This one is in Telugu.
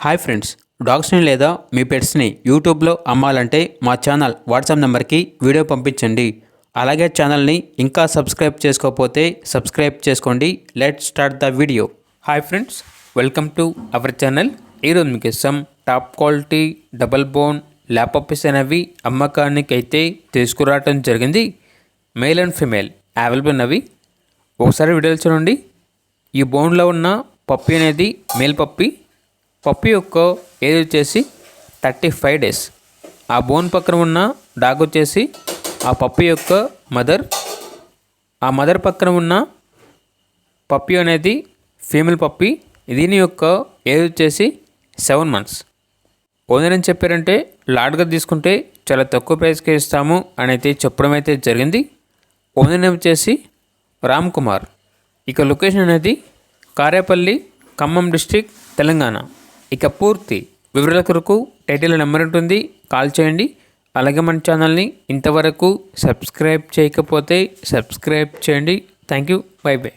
హాయ్ ఫ్రెండ్స్, డాగ్స్ని లేదా మీ పెట్స్ని యూట్యూబ్లో అమ్మాలంటే మా ఛానల్ వాట్సాప్ నెంబర్కి వీడియో పంపించండి. అలాగే ఛానల్ని ఇంకా సబ్స్క్రైబ్ చేసుకోకపోతే సబ్స్క్రైబ్ చేసుకోండి. Let's start the video. Hi friends, welcome to our channel. ఈరోజు మీకు ఇస్తాం top quality double bone lap puppies అనేవి అమ్మకానికి అయితే తీసుకురావడం జరిగింది. మేల్ అండ్ ఫీమేల్ అవైలబుల్ ఉన్నవి. ఒకసారి వీడియోలు చూడండి. ఈ బోన్లో ఉన్న పప్పీ అనేది మేల్ పప్పీ. పప్పీ యొక్క ఏజ్ వచ్చేసి 35 డేస్. ఆ బోన్ పక్కన ఉన్న డాగ్ వచ్చేసి ఆ పప్పీ యొక్క మదర్. ఆ మదర్ పక్కన ఉన్న పప్పీ అనేది ఫీమేల్ పప్పీ. దీని యొక్క ఏజ్ వచ్చేసి 7 మంత్స్. ఓనర్ ఏం చెప్పారంటే లాడ్గా తీసుకుంటే చాలా తక్కువ ప్రైస్కి ఇస్తాము అని అయితే చెప్పడం అయితే జరిగింది. ఓనర్ నేమ్ వచ్చేసి రామ్ కుమార్. ఇక లొకేషన్ అనేది కారేపల్లి, ఖమ్మం డిస్ట్రిక్ట్, తెలంగాణ. ఇక పూర్తి వివరాల కొరకు టైటిల్ నెంబర్ ఉంటుంది, కాల్ చేయండి. అలాగే మన ఛానల్ని ఇంతవరకు సబ్స్క్రైబ్ చేయకపోతే సబ్స్క్రైబ్ చేయండి. Thank you. By by.